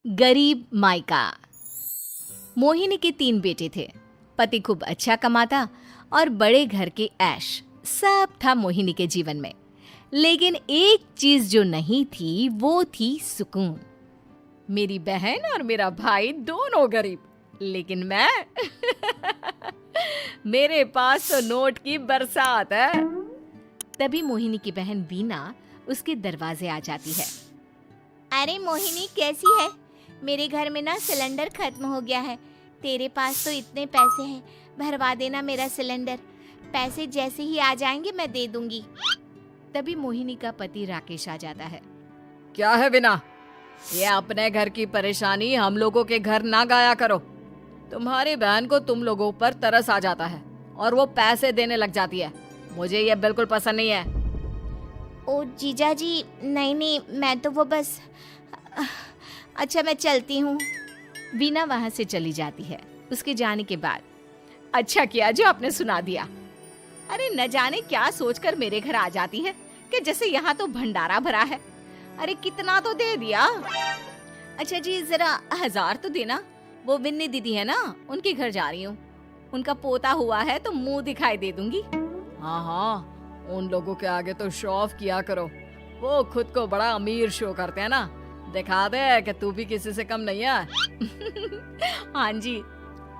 गरीब मायका। मोहिनी के 3 बेटे थे। पति खूब अच्छा कमाता और बड़े घर के ऐश सब था मोहिनी के जीवन में। लेकिन एक चीज जो नहीं थी वो थी सुकून। मेरी बहन और मेरा भाई दोनों गरीब, लेकिन मैं मेरे पास तो नोट की बरसात है। तभी मोहिनी की बहन वीना उसके दरवाजे आ जाती है। अरे मोहिनी, कैसी है? मेरे घर में ना सिलेंडर खत्म हो गया है। तेरे पास तो इतने पैसे हैं, भरवा देना मेरा सिलेंडर। पैसे जैसे ही आ जाएंगे मैं दे दूंगी। तभी मोहिनी का पति राकेश आ जाता है। क्या है वीना, ये अपने घर की परेशानी हम लोगों के घर ना गाया करो। तुम्हारी बहन को तुम लोगों पर तरस आ जाता है और वो पैसे देने लग जाती है। मुझे ये बिल्कुल पसंद नहीं है। ओ जीजा जी, नहीं, मैं तो वो बस अच्छा, मैं चलती हूँ। वीना वहां से चली जाती है। उसके जाने के बाद अच्छा किया जो आपने सुना दिया। अरे न जाने क्या सोचकर मेरे घर आ जाती है कि जैसे यहाँ तो भंडारा भरा है। अरे कितना तो दे दिया। अच्छा जी, जरा 1000 तो देना। वो बिन्नी दीदी है ना, उनके घर जा रही हूँ। उनका पोता हुआ है तो मुंह दिखाई दे दूंगी। हाँ, उन लोगों के आगे तो शो ऑफ किया करो। वो खुद को बड़ा अमीर शो करते हैं ना, दिखा दे कि तू भी किसी से कम नहीं है। हाँ जी,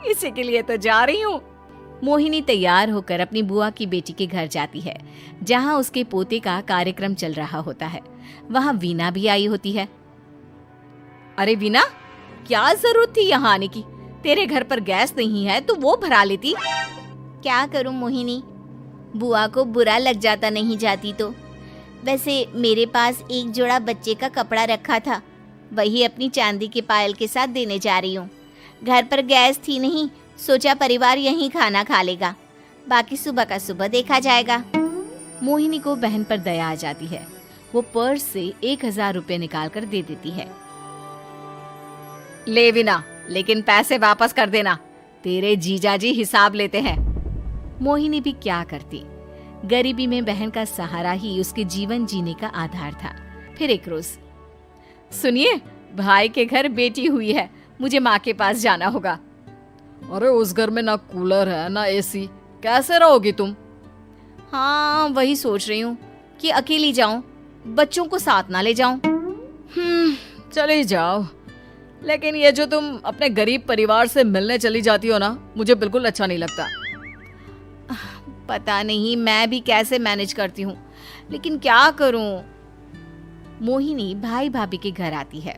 इसी के लिए तो जा रही हूँ। मोहिनी तैयार होकर अपनी बुआ की बेटी के घर जाती है, जहाँ उसके पोते का कार्यक्रम चल रहा होता है। वहाँ वीना भी आई होती है। अरे वीना, क्या जरूरत थी यहाँ आने की? तेरे घर पर गैस नहीं है तो वो भरा लेती। क्या करूँ मोहिनी, बुआ को बुरा लग जाता नहीं जाती तो। वैसे मेरे पास एक जोड़ा बच्चे का कपड़ा रखा था, वही अपनी चांदी के पायल के साथ देने जा रही हूँ। घर पर गैस थी नहीं, सोचा परिवार यहीं खाना खा लेगा, बाकी सुबह का सुबह देखा जाएगा। मोहिनी को बहन पर दया आ जाती है। वो पर्स से 1000 रुपए निकाल कर दे देती है। ले वीना, लेकिन पैसे वापस कर देना, तेरे जीजाजी हिसाब लेते हैं। मोहिनी भी क्या करती, गरीबी में बहन का सहारा ही उसके जीवन जीने का आधार था। फिर एक रोज, सुनिए, भाई के घर बेटी हुई है, मुझे माँ के पास जाना होगा। अरे उस घर में ना कूलर है ना एसी, कैसे रहोगी तुम? हाँ, वही सोच रही हूँ कि अकेली जाऊं, बच्चों को साथ ना ले जाऊं। चली जाओ, लेकिन ये जो तुम अपने गरीब परिवार से मिलने चली जाती हो ना, मुझे बिल्कुल अच्छा नहीं लगता। पता नहीं मैं भी कैसे मैनेज करती हूँ, लेकिन क्या करूँ। मोहिनी भाई भाभी के घर आती है।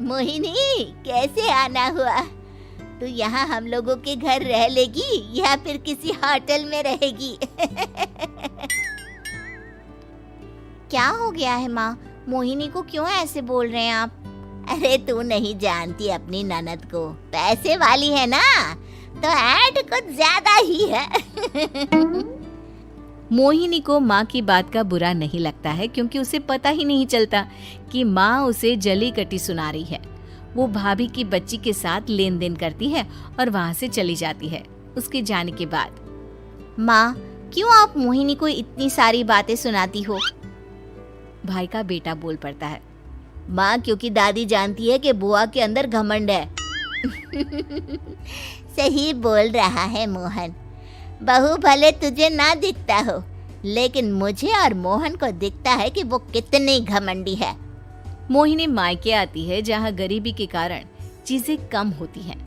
मोहिनी, कैसे आना हुआ? तू यहाँ हम लोगों के घर रह लेगी या फिर किसी होटल में रहेगी? क्या हो गया है माँ? मोहिनी को क्यों ऐसे बोल रहे हैं आप? अरे तू नहीं जानती अपनी ननद को, पैसे वाली है ना, तो ऐड कुछ ज्यादा ही है। मोहिनी को माँ की बात का बुरा नहीं लगता है, क्योंकि उसे पता ही नहीं चलता कि माँ उसे जली कटी सुना रही है। वो भाभी की बच्ची के साथ लेन देन करती है और वहाँ से चली जाती है। उसके जाने के बाद, माँ, क्यों आप मोहिनी को इतनी सारी बातें सुनाती हो? भाई का बेटा बोल पड़ता है। माँ, क्योंकि दादी जानती है कि बुआ के अंदर घमंड है। सही बोल रहा है मोहन। बहू भले तुझे ना दिखता हो, लेकिन मुझे और मोहन को दिखता है कि वो कितनी घमंडी है। मोहिनी मायके आती है, जहाँ गरीबी के कारण चीजें कम होती हैं।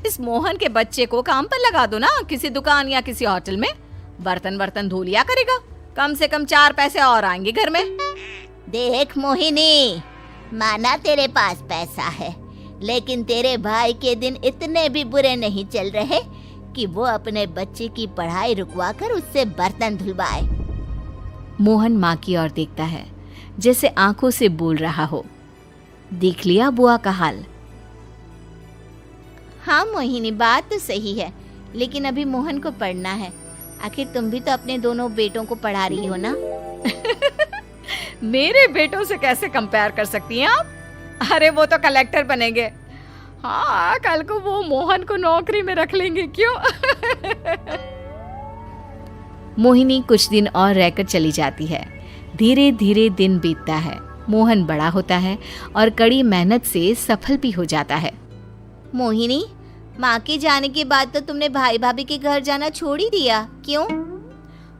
इस मोहन के बच्चे को काम पर लगा दो ना, किसी दुकान या किसी होटल में। बर्तन धो लिया करेगा, कम से कम 4 पैसे और आएंगे घर में। देख मोहिनी, माना तेरे पास पैसा है, लेकिन तेरे भाई के दिन इतने भी बुरे नहीं चल रहे कि वो अपने बच्चे की पढ़ाई रुकवाकर उससे बर्तन धुलवाए। मोहन माँ की ओर देखता है, जैसे आंखों से बोल रहा हो, देख लिया बुआ का हाल। हाँ मोहिनी, बात तो सही है, लेकिन अभी मोहन को पढ़ना है। आखिर तुम भी तो अपने दोनों बेटों को पढ़ा रही हो ना। मेरे बेटों से कैसे कंपेयर कर सकती हैं आप? अरे वो तो कलेक्टर बनेंगे। हाँ, कल को वो मोहन को नौकरी में रख लेंगे, क्यों? मोहिनी कुछ दिन और रहकर चली जाती है। धीरे धीरे दिन बीतता है। मोहन बड़ा होता है और कड़ी मेहनत से सफल भी हो जाता है। मोहिनी, माँ के जाने के बाद तो तुमने भाई भाभी के घर जाना छोड़ ही दिया, क्यों?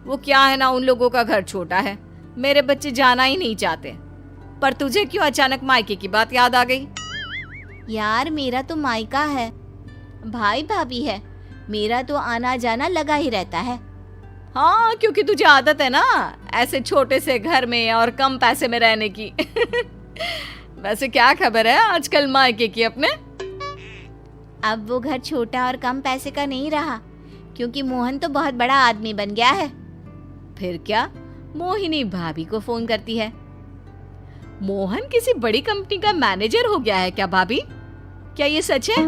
वो क्या है ना, उन लोगों का घर छोटा है, मेरे बच्चे जाना ही नहीं चाहते। पर तुझे क्यों अचानक मायके की बात याद आ गई? यार, मेरा तो मायका है, भाई भाभी है, मेरा तो आना जाना लगा ही रहता है। हाँ, क्योंकि तुझे आदत है ना ऐसे छोटे से घर में और कम पैसे में रहने की। वैसे क्या खबर है आजकल मायके की अपने? अब वो घर छोटा और कम पैसे का नहीं रहा, क्योंकि मोहन तो बहुत बड़ा आदमी बन गया है। फिर क्या? मोहिनी भाभी को फोन करती है। मोहन किसी बड़ी कंपनी का मैनेजर हो गया है क्या भाभी? क्या ये सच है?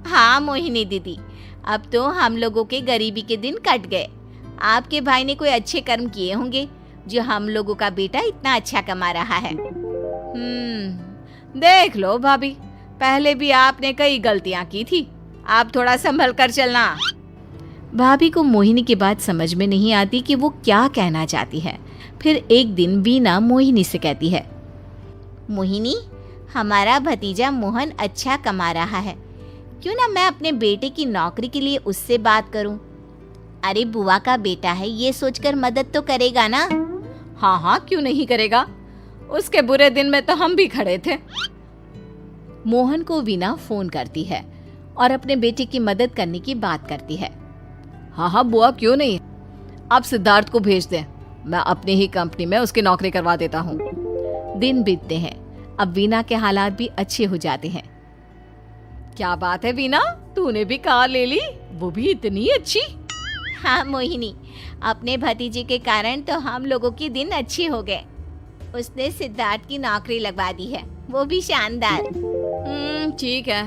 हाँ मोहिनी दीदी, अब तो हम लोगों के गरीबी के दिन कट गए। आपके भाई ने कोई अच्छे कर्म किए होंगे जो हम लोगों का बेटा इतना अच्छा कमा रहा है। देख लो भाभी, पहले भी आपने कई गलतियां की थी, आप थोड़ा संभल कर चलना। भाभी को मोहिनी की बात समझ में नहीं आती कि वो क्या कहना चाहती है। फिर एक दिन वीना मोहिनी से कहती है, मोहिनी, हमारा भतीजा मोहन अच्छा कमा रहा है, क्यों ना मैं अपने बेटे की नौकरी के लिए उससे बात करूं? अरे बुआ का बेटा है, ये सोचकर मदद तो करेगा ना? हाँ हाँ, क्यों नहीं करेगा, उसके बुरे दिन में तो हम भी खड़े थे। मोहन को वीना फोन करती है और अपने बेटे की मदद करने की बात करती है। हाँ हाँ बुआ, क्यों नहीं, आप सिद्धार्थ को भेज दें, मैं अपनी ही कंपनी में उसकी नौकरी करवा देता हूँ। दिन बीतते हैं, अब वीना के हालात भी अच्छे हो जाते हैं। क्या बात है वीना, तूने भी कार ले ली, वो भी इतनी अच्छी? हाँ मोहिनी, अपने भतीजे के कारण तो हम लोगों के दिन अच्छे हो गए। उसने सिद्धार्थ की नौकरी लगवा दी है, वो भी शानदार। ठीक है,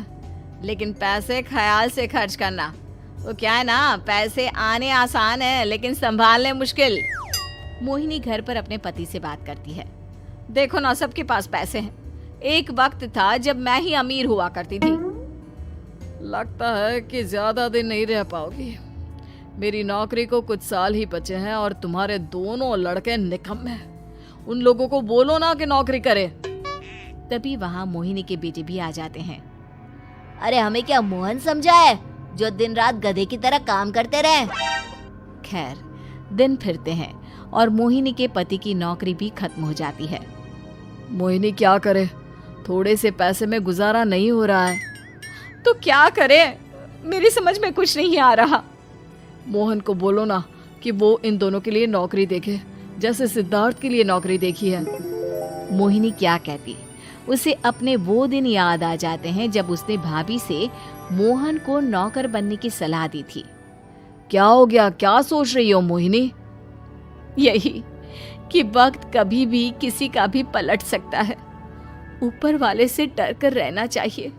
लेकिन पैसे ख्याल से खर्च करना। वो क्या है ना, पैसे आने आसान है लेकिन संभालने मुश्किल। मोहिनी घर पर अपने पति से बात करती है। देखो ना, सबके पास पैसे हैं, एक वक्त था जब मैं ही अमीर हुआ करती थी। लगता है कि ज्यादा दिन नहीं रह पाओगी, मेरी नौकरी को कुछ साल ही बचे हैं और तुम्हारे दोनों लड़के निकम्मे हैं। उन लोगों को बोलो ना कि नौकरी करे। तभी वहाँ मोहिनी के बेटे भी आ जाते हैं। अरे हमें क्या मोहन समझा है जो दिन रात गधे की तरह काम करते रहे? खैर, दिन फिरते हैं और मोहिनी के पति की नौकरी भी खत्म हो जाती है। मोहिनी क्या करे, थोड़े से पैसे में गुजारा नहीं हो रहा है। तो क्या करे, मेरी समझ में कुछ नहीं आ रहा। मोहन को बोलो ना कि वो इन दोनों के लिए नौकरी देखे, जैसे सिद्धार्थ के लिए नौकरी देखी है। मोहिनी क्या कहती, उसे अपने वो दिन याद आ जाते हैं जब उसने भाभी से मोहन को नौकर बनने की सलाह दी थी। क्या हो गया, क्या सोच रही हो मोहिनी? यही कि वक्त कभी भी किसी का भी पलट सकता है, ऊपर वाले से डर कर रहना चाहिए।